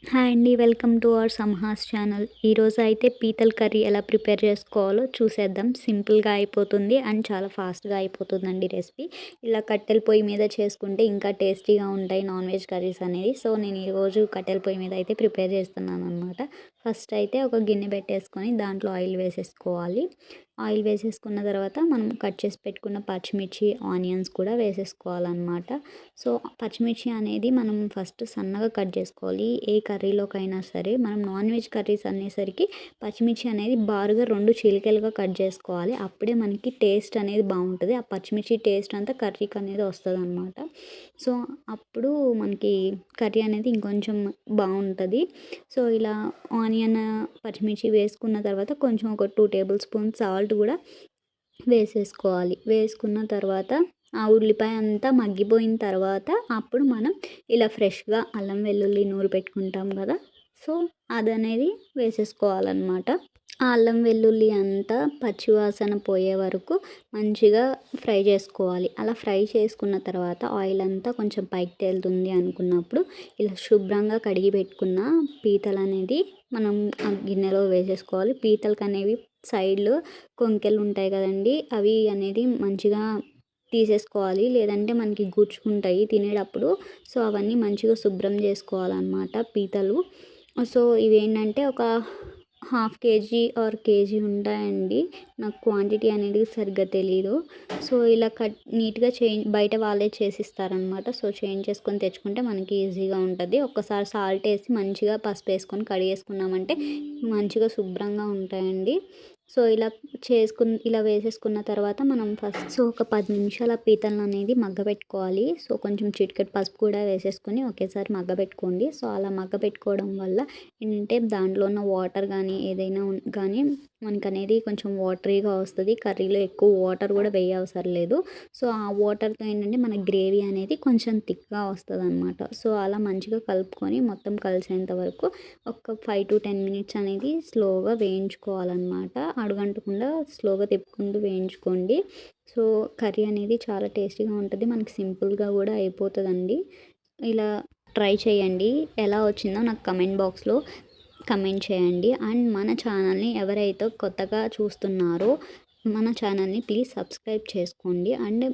Hi అండి. Welcome to our సంహాస్ channel. ఈరోజు అయితే పీతల కర్రీ ఎలా ప్రిపేర్ చేసుకోవాలో చూసేద్దాం. సింపుల్‌గా అయిపోతుంది అండ్ చాలా ఫాస్ట్‌గా అయిపోతుందండి రెసిపీ. ఇలా కట్టెల పొయ్యి మీద చేసుకుంటే ఇంకా టేస్టీగా ఉంటాయి నాన్ వెజ్ కర్రీస్ అనేది. సో, నేను ఈరోజు కట్టెల పొయ్యి మీద అయితే ప్రిపేర్ చేస్తున్నాననమాట. ఫస్ట్ అయితే ఒక గిన్నె పెట్టేసుకొని దాంట్లో ఆయిల్ వేసేసుకోవాలి. ఆయిల్ వేసేసుకున్న తర్వాత మనం కట్ చేసి పెట్టుకున్న పచ్చిమిర్చి, ఆనియన్స్ కూడా వేసేసుకోవాలన్నమాట. సో, పచ్చిమిర్చి అనేది మనం ఫస్ట్ సన్నగా కట్ చేసుకోవాలి. ఏ కర్రీలోకైనా సరే మనం నాన్ వెజ్ కర్రీస్ అనేసరికి పచ్చిమిర్చి అనేది బారుగా 2 చీలికలుగా కట్ చేసుకోవాలి. అప్పుడే మనకి టేస్ట్ అనేది బావుంటది. ఆ పచ్చిమిర్చి టేస్ట్ అంతా కర్రీకి అనేది వస్తదనమాట. సో, అప్పుడు మనకి కర్రీ అనేది ఇంకొంచెం బావుంటది. సో, ఇలా ఆనియన్, పచ్చిమిర్చి వేసుకున్న తర్వాత కొంచెం ఒక 2 టేబుల్ స్పూన్స్ సాల్ట్ కూడా వేసేసుకోవాలి. వేసుకున్న తర్వాత ఆ ఉల్లిపాయ అంతా మగ్గిపోయిన తర్వాత అప్పుడు మనం ఇలా ఫ్రెష్‌గా అల్లం వెల్లుల్లి నూరి పెట్టుకుంటాం కదా! సో, అదనేది వేసేసుకోవాలనమాట. ఆ అల్లం వెల్లుల్లి అంతా పచ్చివాసన పోయే వరకు మంచిగా ఫ్రై చేసుకోవాలి. అలా ఫ్రై చేసుకున్న తర్వాత ఆయిల్ అంతా కొంచెం పైకి తేలుతుంది అనుకున్నప్పుడు ఇలా శుభ్రంగా కడిగి పెట్టుకున్న పీతలనేది మనం ఆ గిన్నెలో వేసేసుకోవాలి. పీతలకనేవి సైడ్‌లో కొంకెలు ఉంటాయి కదండీ! అవి అనేది మంచిగా తీసేసుకోవాలి. లేదంటే మనకి గుచ్చుకుంటాయి తినేటప్పుడు. సో, అవన్నీ మంచిగా శుభ్రం చేసుకోవాలనమాట పీతలు. సో, ఇవేంటంటే ఒక హాఫ్ కేజీ ఆర్ కేజీ ఉంటాయండి. నాకు క్వాంటిటీ అనేది సరిగ్గా తెలీదు. సో, ఇలా నీట్‌గా బయట వాళ్ళే చేసిస్తారనమాట. సో, చేయించేసుకొని తెచ్చుకుంటే మనకి ఈజీగా ఉంటది. ఒక్కసారి సాల్ట్ ఏసి మంచిగా పసుపేసుకొని కడిగేసుకున్నామంటే మంచిగా శుభ్రంగా ఉంటాయండి. సో, ఇలా వేసేసుకున్న తర్వాత మనం ఒక 10 నిమిషాలు ఆ పీతలననేది మగ్గబెట్టుకోవాలి. సో, కొంచెం చిటికెడు పసుపు కూడా వేసేసుకొని ఒకేసారి మగ్గబెట్టుకోండి. సో, అలా మగ్గబెట్టుకోవడం వల్ల ఏంటంటే దాంట్లో ఉన్న వాటర్ గానీ, ఏదైనా గానీ మనకనేది కొంచెం వాటరీగా వస్తది. కర్రీలో ఎక్కువ వాటర్ కూడా వేయవసరం లేదు. సో, ఆ వాటర్‌తో ఏంటంటే మన గ్రేవీ అనేది కొంచెం థిక్‌గా వస్తదనమాట. సో, అలా మంచిగా కలుపుకొని మొత్తం కలిసేంత వరకు ఒక 5-10 మినిట్స్ అనేది స్లోగా వేయించుకోవాలనమాట. అడుగంటకుండా స్లోగా తిప్పుకుంటూ వేయించుకోండి. సో, కర్రీ అనేది చాలా టేస్టీగా ఉంటది. మనకి సింపుల్‌గా కూడా అయిపోతదండి. ఇలా ట్రై చేయండి. ఎలా వచ్చిందో నాకు కమెంట్ బాక్స్‌లో కమెంట్ చేయండి. అండ్ మన ఛానల్‌ని ఎవరైతే కొత్తగా చూస్తున్నారో మన ఛానల్‌ని ప్లీజ్ సబ్స్క్రైబ్ చేసుకోండి. అండ్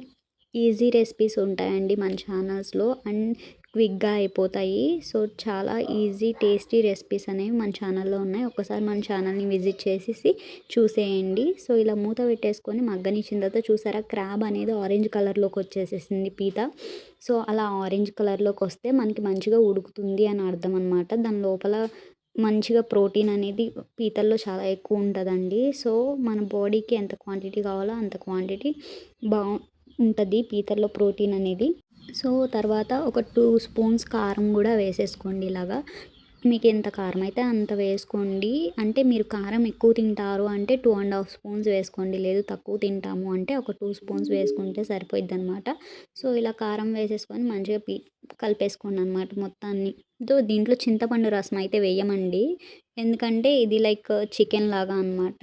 ఈజీ రెసిపీస్ ఉంటాయండి మన ఛానల్స్‌లో అండ్ క్విక్‌గా అయిపోతాయి. సో, చాలా ఈజీ టేస్టీ రెసిపీస్ అనేవి మన ఛానల్‌లో ఉన్నాయి. ఒక్కసారి మన ఛానల్‌ని విజిట్ చేసేసి చూసేయండి. సో, ఇలా మూత పెట్టేసుకొని మగ్గనిచ్చిన తర్వాత చూసారా క్రాబ్ అనేది ఆరెంజ్ కలర్‌లోకి వచ్చేసేసింది పీత. సో, అలా ఆరెంజ్ కలర్‌లోకి వస్తే మనకి మంచిగా ఉడుకుతుంది అని అర్థం అనమాట. దాని లోపల మంచిగా ప్రోటీన్ అనేది పీతల్లో చాలా ఎక్కువ ఉంటదండి. సో, మన బాడీకి ఎంత క్వాంటిటీ కావాలో అంత క్వాంటిటీ బా ఉంటది పీతల్లో ప్రోటీన్ అనేది. సో, తర్వాత ఒక 2 స్పూన్స్ కారం గూడా వేసేసుకోండి ఇలాగా. మీకెంత కారం అయితే అంత వేసుకోండి. అంటే మీరు కారం ఎక్కువ తింటారు అంటే 2 ½ స్పూన్స్ వేసుకోండి. లేదు తక్కువ తింటాము అంటే ఒక 2 స్పూన్స్ వేసుకుంటే సరిపోయిద్దనమాట. సో, ఇలా కారం వేసేసుకొని మంచిగా కలిపేసుకోండనమాట మొత్తాన్ని. దీంట్లో చింతపండు రసం అయితే వేయమండి. ఎందుకంటే ఇది లైక్ చికెన్ లాగా అనమాట.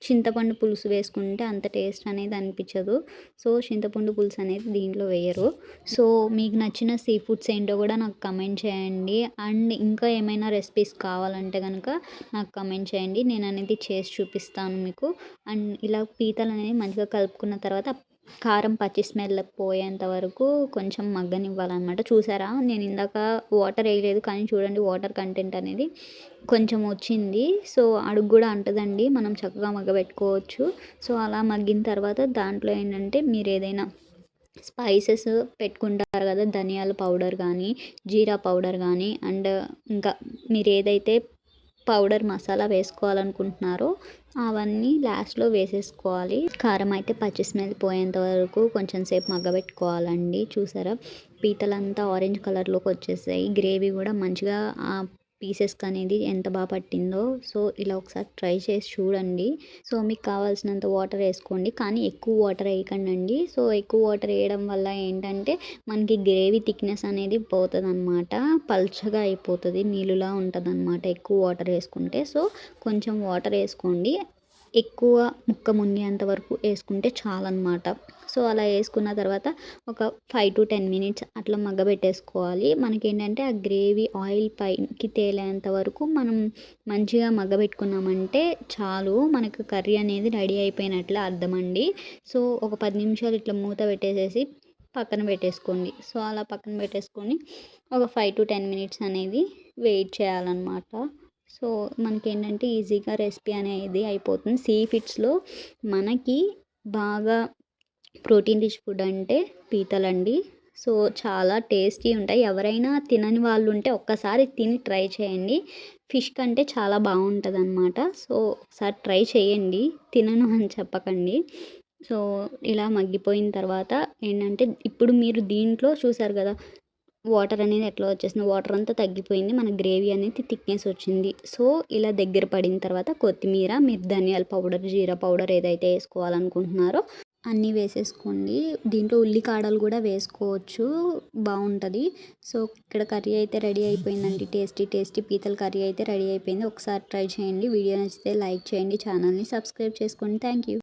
చింతపండు పులుసు వేసుకుంటే అంత టేస్ట్ అనేది అనిపించదు. సో, చింతపండు పులుసు అనేది దీంట్లో వేయరు. సో, మీకు నచ్చిన సీ ఫుడ్స్ ఏంటో కూడా నాకు కమెంట్ చేయండి. అండ్ ఇంకా ఏమైనా రెసిపీస్ కావాలంటే గనక నాకు కమెంట్ చేయండి. నేననేది చేసి చూపిస్తాను మీకు. అండ్ ఇలా పీతలనేవి మంచిగా కలుపుకున్న తర్వాత కారం పచ్చి స్మెల్ పోయేంత వరకు కొంచెం మగ్గనివ్వాలనమాట. చూసారా నేను ఇందాక వాటర్ వేయలేదు కానీ చూడండి వాటర్ కంటెంట్ అనేది కొంచెం వచ్చింది. సో, అడుగు గూడా అంటదండి. మనం చక్కగా మగ్గబెట్టుకోవచ్చు. సో, అలా మగ్గిన తర్వాత దాంట్లో ఏంటంటే మీరేదైనా స్పైసెస్ పెట్టుకుంటారు కదా! ధనియాల పౌడర్ గానీ, జీరా పౌడర్ గానీ అండ్ ఇంకా మీరేదైతే పౌడర్ మసాలా వేసుకోవాలనుకుంటున్నారో అవన్నీ లాస్ట్‌లో వేసేసుకోవాలి. కారం అయితే పచ్చి స్మెల్ పోయేంత వరకు కొంచెం సేపు మగ్గబెట్టుకోవాలండి. చూసారా పీతలంతా ఆరెంజ్ కలర్‌లోకి వచ్చేసాయి. గ్రేవీ కూడా మంచిగా పీసెస్‌కనేది ఎంత పట్టిందో. సో, ఇలా ఒకసారి ట్రై చేసి చూడండి. సో, మీకు కావాల్సినంత వాటర్ ఏసుకోండి. కానీ ఎక్కువ వాటర్ ఏయకండండి. సో, ఎక్కువ వాటర్ ఏయడం వల్ల ఏంటంటే మనకి గ్రేవీ థిక్‌నెస్ అనేది పోతదనమాట. పల్చగా అయిపోతది. నీళ్ళులా ఉంటదనమాట ఎక్కువ వాటర్ ఏసుకుంటే. సో, కొంచెం వాటర్ ఏసుకోండి. ఎక్కువ ముక్క మునిగేంత వరకు వేసుకుంటే చాలన్నమాట. సో అలా వేసుకున్న తర్వాత ఒక 5-10 మినిట్స్ అట్లా మగ్గబెట్టేసుకోవాలి. మనకేంటంటే ఆ గ్రేవీ ఆయిల్ పైకి తేలేంత వరకు మనం మంచిగా మగ్గబెట్టుకున్నామంటే చాలు, మనకు కర్రీ అనేది రెడీ అయిపోయినట్లే అర్థమండి. సో ఒక 10 నిమిషాలు ఇట్లా మూత పెట్టేసేసి పక్కన పెట్టేసుకోండి. సో అలా పక్కన పెట్టేసుకొని ఒక 5-10 మినిట్స్ అనేది వెయిట్ చేయాలన్నమాట. సో మనకేంటంటే ఈజీగా రెసిపీ అనేది అయిపోతుంది. సీ ఫుడ్స్‌లో మనకి బాగా ప్రోటీన్ రిచ్ ఫుడ్ అంటే పీతలండి. సో చాలా టేస్టీ ఉంటాయి. ఎవరైనా తినని వాళ్ళు ఉంటే ఒక్కసారి తిని ట్రై చేయండి. ఫిష్ కంటే చాలా బాగుంటుందన్నమాట. సో ఒకసారి ట్రై చేయండి, తినను అని చెప్పకండి. సో ఇలా మగ్గిపోయిన తర్వాత ఏంటంటే ఇప్పుడు మీరు దీంట్లో చూసారు కదా వాటర్ అనేది ఎట్లా వచ్చేసింది, వాటర్ అంతా తగ్గిపోయింది, మన గ్రేవీ అనేది థిక్నెస్ వచ్చింది. సో ఇలా దగ్గర పడిన తర్వాత కొత్తిమీర, మీరు ధనియాల పౌడర్, జీరా పౌడర్ ఏదైతే వేసుకోవాలనుకుంటున్నారో అన్నీ వేసేసుకోండి. దీంట్లో ఉల్లికాడలు కూడా వేసుకోవచ్చు, బాగుంటుంది. సో ఇక్కడ కర్రీ అయితే రెడీ అయిపోయిందండి. టేస్టీ టేస్టీ పీతల కర్రీ అయితే రెడీ అయిపోయింది. ఒకసారి ట్రై చేయండి. వీడియో నచ్చితే లైక్ చేయండి, ఛానల్ని సబ్స్క్రైబ్ చేసుకోండి. Thank you.